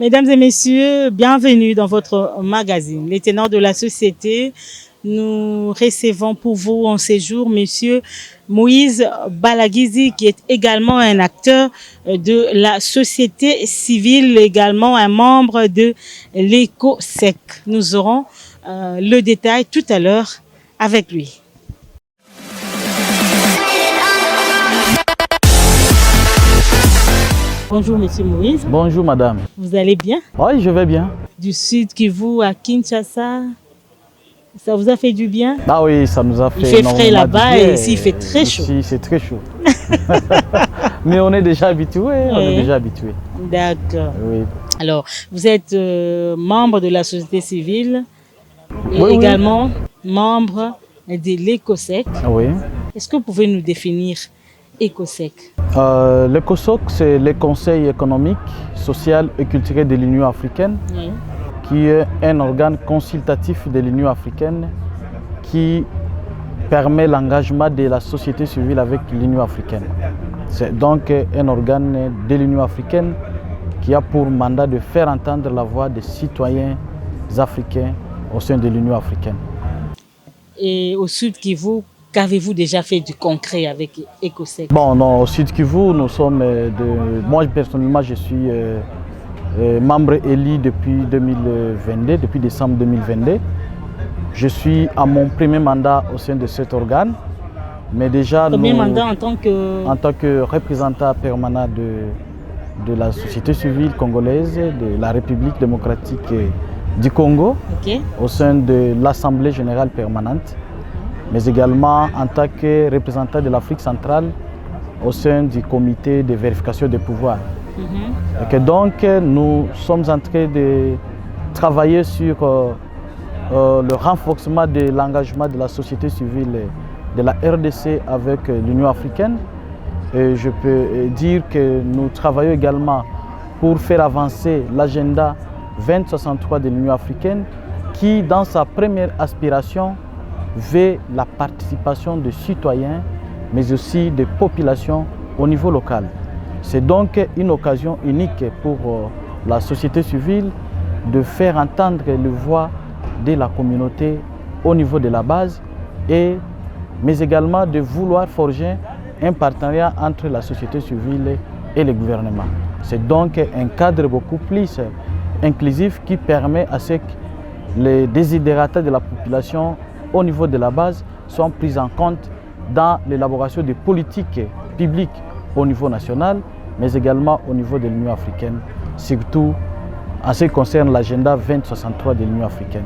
Mesdames et messieurs, bienvenue dans votre magazine, Les Ténors de la Société. Nous recevons pour vous en séjour Monsieur Moïse Balagizi, qui est également un acteur de la société civile, également un membre de l'ECOSEC. Nous aurons le détail tout à l'heure avec lui. Bonjour Monsieur Moïse. Bonjour Madame. Vous allez bien? Oui, je vais bien. Du Sud Kivu à Kinshasa, ça vous a fait du bien? Ah oui, ça nous a fait. Il fait frais là-bas et ici il fait très chaud. Ici c'est très chaud. Mais on est déjà habitué. D'accord. Oui. Alors, vous êtes membre de la société civile et Oui, également membre de l'ECOSEC. Oui. Est-ce que vous pouvez nous définir ECOSEC? L'ECOSOC, c'est le Conseil économique, social et culturel de l'Union africaine, Oui. qui est un organe consultatif de l'Union africaine qui permet l'engagement de la société civile avec l'Union africaine. C'est donc un organe de l'Union africaine qui a pour mandat de faire entendre la voix des citoyens africains au sein de l'Union africaine. Et au Sud Kivu, qu'avez-vous déjà fait du concret avec ECOSEC? Bon, non, au Sud Kivu, nous sommes moi personnellement, je suis membre élu depuis 2022, depuis décembre 2022. Je suis à mon premier mandat au sein de cet organe. Mais déjà, Premier mandat en tant que représentant permanent de la société civile congolaise, de la République démocratique du Congo, Ok. au sein de l'Assemblée générale permanente, mais également en tant que représentant de l'Afrique centrale au sein du comité de vérification des pouvoirs. Et que donc nous sommes en train de travailler sur le renforcement de l'engagement de la société civile de la RDC avec l'Union africaine. Et je peux dire que nous travaillons également pour faire avancer l'agenda 2063 de l'Union africaine qui, dans sa première aspiration, veut la participation des citoyens, mais aussi des populations au niveau local. C'est donc une occasion unique pour la société civile de faire entendre les voix de la communauté au niveau de la base, mais également de vouloir forger un partenariat entre la société civile et le gouvernement. C'est donc un cadre beaucoup plus inclusif qui permet à ce que les desiderata de la population au niveau de la base sont pris en compte dans l'élaboration des politiques publiques au niveau national, mais également au niveau de l'Union africaine, surtout en ce qui concerne l'agenda 2063 de l'Union africaine.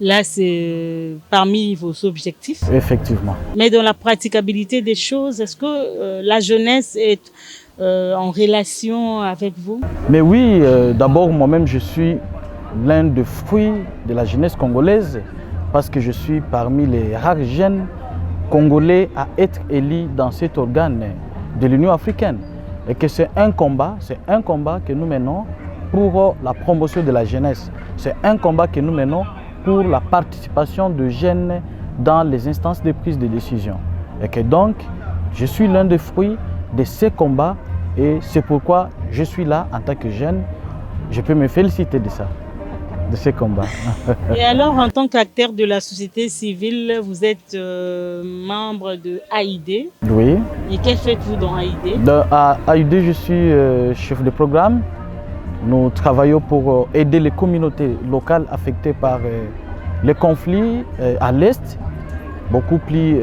Là, c'est parmi vos objectifs. Effectivement. Mais dans la praticabilité des choses, est-ce que la jeunesse est en relation avec vous? Mais oui, d'abord moi-même je suis l'un des fruits de la jeunesse congolaise parce que je suis parmi les rares jeunes congolais à être élus dans cet organe de l'Union africaine. Et que c'est un combat que nous menons pour la promotion de la jeunesse. C'est un combat que nous menons pour la participation de jeunes dans les instances de prise de décision. Et que donc, je suis l'un des fruits de ces combats et c'est pourquoi je suis là en tant que jeune. Je peux me féliciter de ça, de ces combats. Et alors, en tant qu'acteur de la société civile, vous êtes membre de AID. Oui. Et qu'est-ce que faites-vous dans AID? À AID, je suis chef de programme. Nous travaillons pour aider les communautés locales affectées par les conflits à l'Est. Beaucoup plus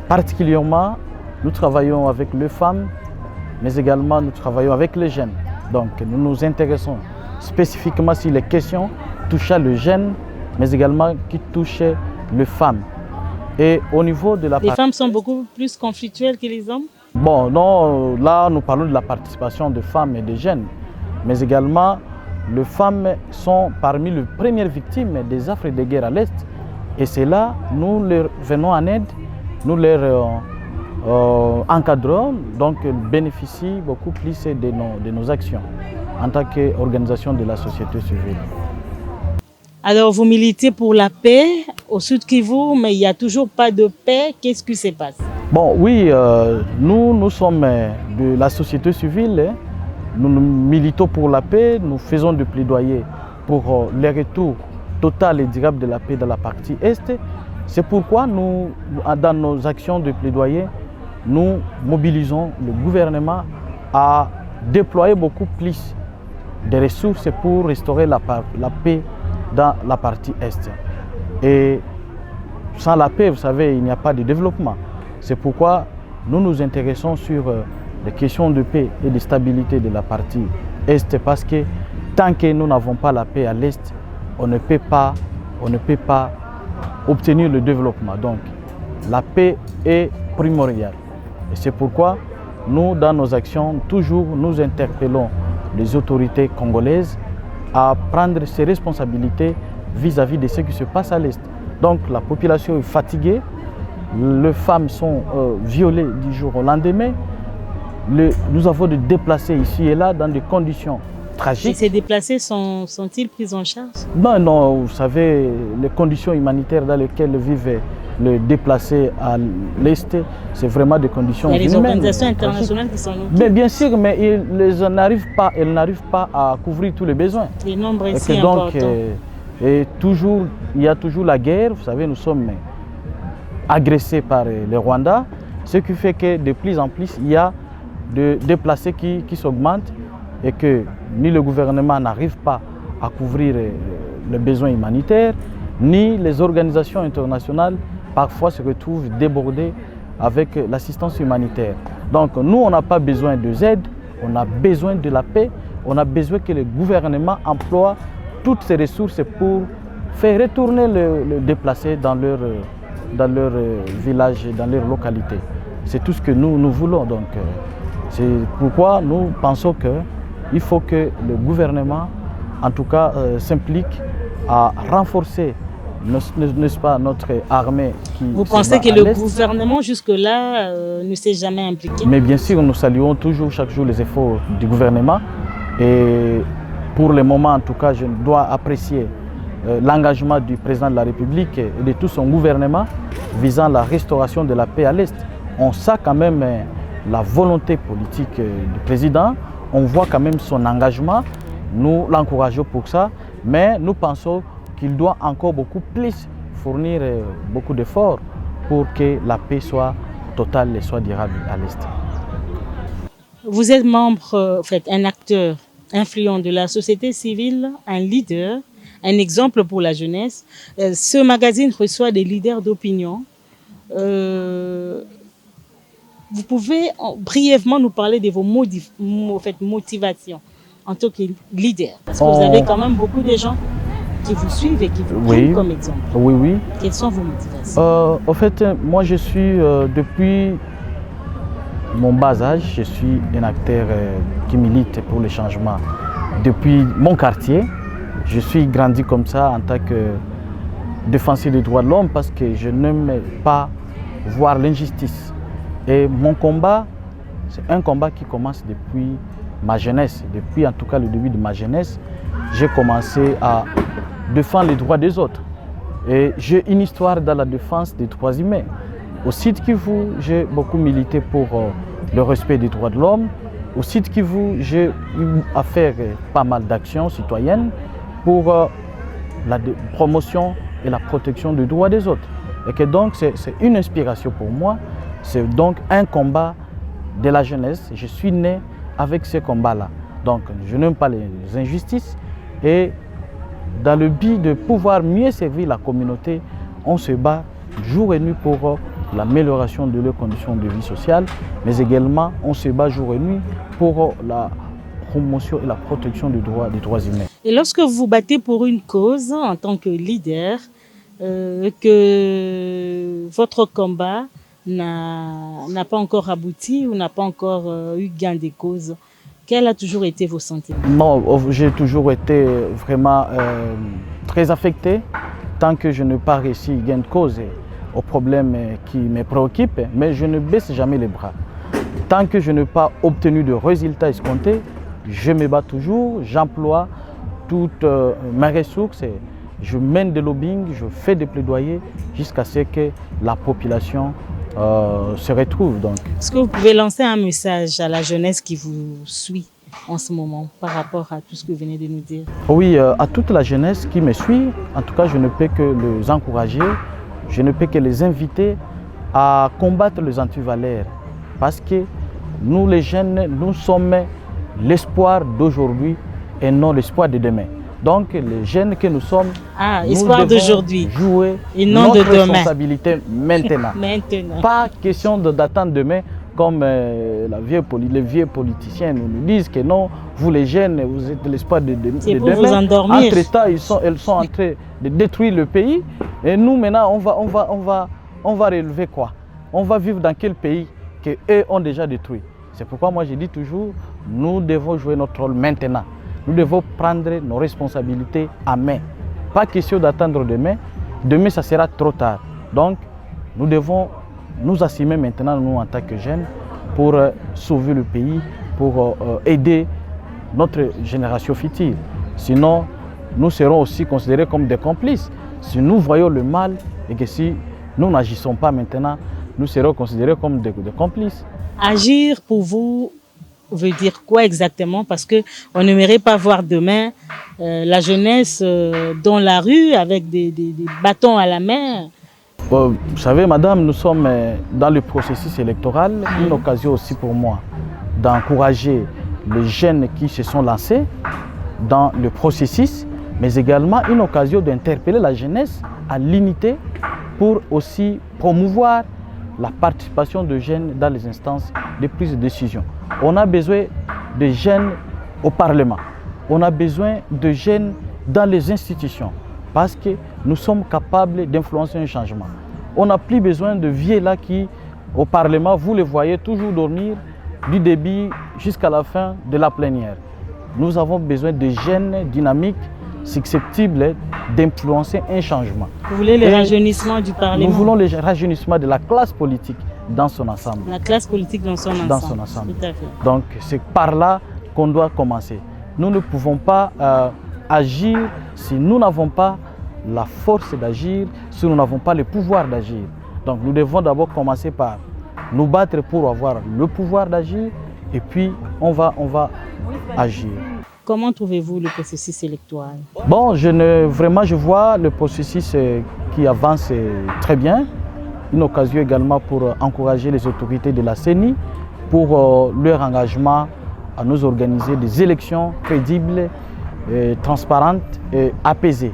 particulièrement, nous travaillons avec les femmes, mais également nous travaillons avec les jeunes. Donc nous nous intéressons spécifiquement sur les questions touchant les jeunes, mais également qui touchent les femmes. Et au niveau de la... Les femmes sont beaucoup plus conflictuelles que les hommes? Bon, non, là nous parlons de la participation des femmes et des jeunes. Mais également, les femmes sont parmi les premières victimes des affres de guerre à l'Est. Et c'est là, nous leur venons en aide, nous leur encadrons, donc elles bénéficient beaucoup plus de nos actions en tant qu'organisation de la société civile. Alors, vous militez pour la paix au Sud Kivu, mais il n'y a toujours pas de paix. Qu'est-ce qui se passe? Bon, oui, nous sommes de la société civile nous militons pour la paix, nous faisons des plaidoyers pour le retour total et durable de la paix dans la partie Est. C'est pourquoi nous, dans nos actions de plaidoyer, nous mobilisons le gouvernement à déployer beaucoup plus de ressources pour restaurer la paix dans la partie Est. Et sans la paix, vous savez, il n'y a pas de développement. C'est pourquoi nous nous intéressons sur les questions de paix et de stabilité de la partie Est, parce que tant que nous n'avons pas la paix à l'Est, on ne peut pas obtenir le développement. Donc, la paix est primordiale. Et c'est pourquoi nous, dans nos actions, toujours nous interpellons les autorités congolaises à prendre ses responsabilités vis-à-vis de ce qui se passe à l'Est. Donc, la population est fatiguée, les femmes sont violées du jour au lendemain. Nous avons des déplacés ici et là dans des conditions tragiques. Et ces déplacés sont-ils pris en charge? Non, non, vous savez, les conditions humanitaires dans lesquelles vivent les déplacés à l'Est, c'est vraiment des conditions humaines. Il y a humaines, des organisations internationales qui sont là. Mais bien sûr, mais elles n'arrivent pas à couvrir tous les besoins. Les nombres ici importants. Et toujours, il y a toujours la guerre. Vous savez, nous sommes agressés par les Rwandais, ce qui fait que de plus en plus, il y a des déplacés qui s'augmentent et que ni le gouvernement n'arrive pas à couvrir les besoins humanitaires, ni les organisations internationales parfois se retrouvent débordées avec l'assistance humanitaire. Donc nous, on n'a pas besoin de aide, on a besoin de la paix, on a besoin que le gouvernement emploie toutes ses ressources pour faire retourner les déplacés dans leur village, dans leur localité. C'est tout ce que nous voulons. Donc, c'est pourquoi nous pensons qu'il faut que le gouvernement, en tout cas, s'implique à renforcer, n'est-ce pas, notre armée. Vous pensez que le gouvernement, jusque-là, ne s'est jamais impliqué? Mais bien sûr, nous saluons toujours, chaque jour, les efforts du gouvernement. Et pour le moment, en tout cas, je dois apprécier l'engagement du président de la République et de tout son gouvernement visant la restauration de la paix à l'Est. On sent quand même la volonté politique du président, on voit quand même son engagement, nous l'encourageons pour ça, mais nous pensons qu'il doit encore beaucoup plus fournir beaucoup d'efforts pour que la paix soit totale et soit durable à l'Est. Vous êtes membre, un acteur influent de la société civile, un leader, un exemple pour la jeunesse. Ce magazine reçoit des leaders d'opinion. Vous pouvez brièvement nous parler de vos motivations en tant que leader, parce que vous avez quand même beaucoup de gens qui vous suivent et qui vous prennent comme exemple. Oui, oui. Quelles sont vos motivations? En fait, moi je suis, depuis mon bas âge, je suis un acteur qui milite pour le changement. Depuis mon quartier, je suis grandi comme ça en tant que défenseur des droits de l'homme parce que je n'aime pas voir l'injustice. Et mon combat, c'est un combat qui commence depuis ma jeunesse. Depuis en tout cas le début de ma jeunesse, j'ai commencé à défendre les droits des autres. Et j'ai une histoire dans la défense des droits humains. Au site Kivu, j'ai beaucoup milité pour le respect des droits de l'homme. Au site Kivu, j'ai eu à faire pas mal d'actions citoyennes pour la promotion et la protection des droits des autres. Et que donc c'est une inspiration pour moi. C'est donc un combat de la jeunesse. Je suis né avec ce combat-là. Donc je n'aime pas les injustices. Et dans le but de pouvoir mieux servir la communauté, on se bat jour et nuit pour l'amélioration de leurs conditions de vie sociale, mais également on se bat jour et nuit pour la promotion et la protection des droits humains. Et lorsque vous vous battez pour une cause en tant que leader, que votre combat n'a pas encore abouti ou n'a pas encore eu gain de cause, quels ont toujours été vos sentiments? Non, j'ai toujours été vraiment très affecté tant que je n'ai pas réussi gain de cause aux problèmes qui me préoccupent, mais je ne baisse jamais les bras. Tant que je n'ai pas obtenu de résultats escomptés, je me bats toujours, j'emploie toutes mes ressources, je mène des lobbying, je fais des plaidoyers jusqu'à ce que la population se retrouve. Donc. Est-ce que vous pouvez lancer un message à la jeunesse qui vous suit en ce moment par rapport à tout ce que vous venez de nous dire? Oui, à toute la jeunesse qui me suit, en tout cas, je ne peux que les encourager, je ne peux que les inviter à combattre les antivaleurs. Parce que nous, les jeunes, nous sommes l'espoir d'aujourd'hui et non l'espoir de demain. Donc, les jeunes que nous sommes, nous devons jouer et non notre de demain. Responsabilité maintenant. Pas question d'attendre demain, comme les vieux politiciens nous disent que non, vous les jeunes, vous êtes l'espoir de demain. C'est pour vous endormir. Entre-temps, ils sont en train de détruire le pays. Et nous, maintenant, on va relever quoi? On va vivre dans quel pays qu'eux ont déjà détruit? C'est pourquoi moi je dis toujours, nous devons jouer notre rôle maintenant. Nous devons prendre nos responsabilités à main. Pas question d'attendre demain. Demain, ça sera trop tard. Donc, nous devons nous assumer maintenant, nous, en tant que jeunes, pour sauver le pays, pour aider notre génération future. Sinon, nous serons aussi considérés comme des complices. Si nous voyons le mal et que si nous n'agissons pas maintenant, nous serons considérés comme des complices. Agir pour vous veut dire quoi exactement? Parce qu'on n'aimerait pas voir demain la jeunesse dans la rue avec des bâtons à la main. Vous savez, madame, nous sommes dans le processus électoral, une occasion aussi pour moi d'encourager les jeunes qui se sont lancés dans le processus, mais également une occasion d'interpeller la jeunesse à l'unité pour aussi promouvoir la participation de jeunes dans les instances de prise de décision. On a besoin de jeunes au Parlement, on a besoin de jeunes dans les institutions, parce que nous sommes capables d'influencer un changement. On n'a plus besoin de vieux là qui, au Parlement, vous les voyez toujours dormir du début jusqu'à la fin de la plénière. Nous avons besoin de jeunes dynamiques, susceptibles d'influencer un changement. Vous voulez le rajeunissement du Parlement? Nous voulons le rajeunissement de la classe politique dans son ensemble. La classe politique dans son ensemble. Dans son ensemble. Tout à fait. Donc c'est par là qu'on doit commencer. Nous ne pouvons pas agir si nous n'avons pas la force d'agir, si nous n'avons pas le pouvoir d'agir. Donc nous devons d'abord commencer par nous battre pour avoir le pouvoir d'agir et puis on va agir. Comment trouvez-vous le processus électoral? Bon, je vois le processus qui avance très bien. Une occasion également pour encourager les autorités de la CENI pour leur engagement à nous organiser des élections crédibles, transparentes et apaisées.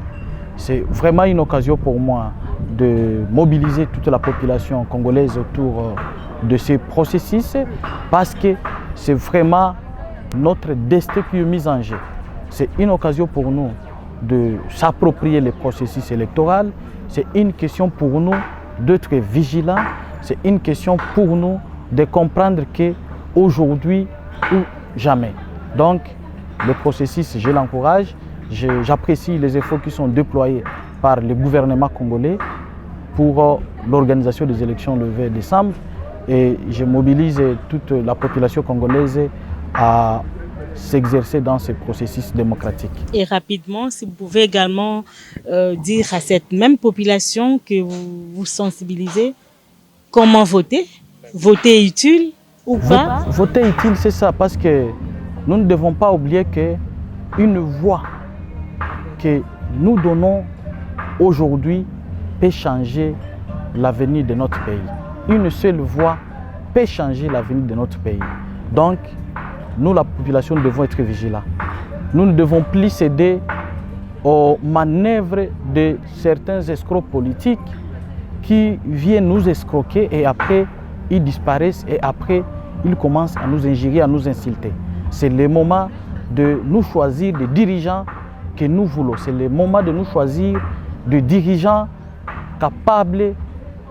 C'est vraiment une occasion pour moi de mobiliser toute la population congolaise autour de ce processus parce que c'est vraiment notre destin qui est mis en jeu. C'est une occasion pour nous de s'approprier le processus électoral. C'est une question pour nous d'être vigilants. C'est une question pour nous de comprendre qu'aujourd'hui ou jamais. Donc, le processus, je l'encourage. J'apprécie les efforts qui sont déployés par le gouvernement congolais pour l'organisation des élections le 20 décembre. Et je mobilise toute la population congolaise à s'exercer dans ce processus démocratique. Et rapidement, si vous pouvez également dire à cette même population que vous vous sensibilisez, comment voter? Voter est utile ou pas? Voter est utile, c'est ça, parce que nous ne devons pas oublier qu'une voix que nous donnons aujourd'hui peut changer l'avenir de notre pays. Une seule voix peut changer l'avenir de notre pays. Donc, nous, la population, devons être vigilants. Nous ne devons plus céder aux manœuvres de certains escrocs politiques qui viennent nous escroquer et après, ils disparaissent et après, ils commencent à nous injurier, à nous insulter. C'est le moment de nous choisir des dirigeants que nous voulons. C'est le moment de nous choisir des dirigeants capables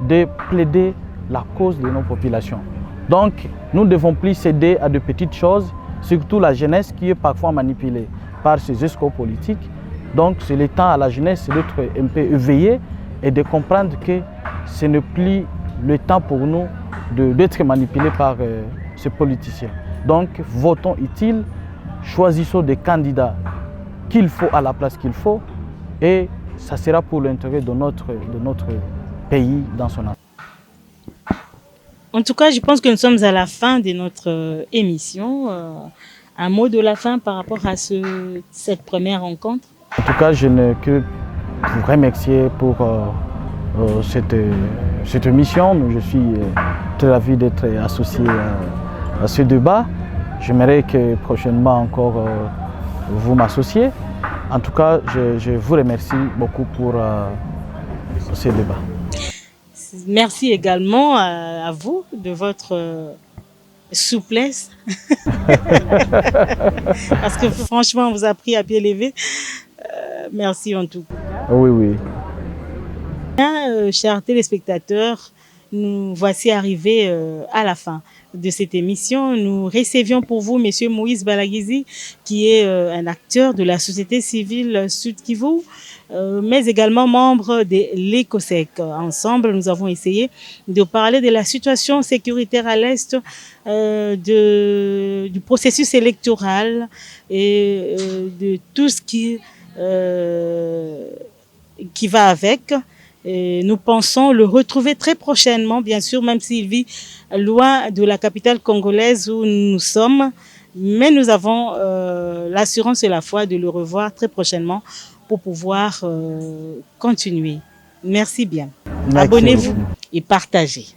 de plaider la cause de nos populations. Donc, nous ne devons plus céder à de petites choses, surtout la jeunesse qui est parfois manipulée par ces escrocs politiques. Donc, c'est le temps à la jeunesse d'être un peu éveillée et de comprendre que ce n'est plus le temps pour nous d'être manipulés par ces politiciens. Donc, votons utile, choisissons des candidats qu'il faut à la place qu'il faut et ça sera pour l'intérêt de notre pays dans son ensemble. En tout cas, je pense que nous sommes à la fin de notre émission. Un mot de la fin par rapport à cette première rencontre? En tout cas, je ne que vous remercier pour cette mission. Je suis très ravi d'être associé à ce débat. J'aimerais que prochainement encore vous m'associez. En tout cas, je vous remercie beaucoup pour ce débat. Merci également à vous de votre souplesse. Parce que franchement, on vous a pris à pied levé. Merci en tout cas. Oui, oui. Bien, chers téléspectateurs, nous voici arrivés à la fin de cette émission. Nous recevions pour vous Monsieur Moïse Balagizi, qui est un acteur de la société civile Sud Kivu, mais également membre de l'ECOSEC. Ensemble, nous avons essayé de parler de la situation sécuritaire à l'Est du processus électoral et de tout ce qui va avec. Et nous pensons le retrouver très prochainement, bien sûr, même s'il vit loin de la capitale congolaise où nous sommes. Mais nous avons l'assurance et la foi de le revoir très prochainement pour pouvoir continuer. Merci bien. Abonnez-vous et partagez.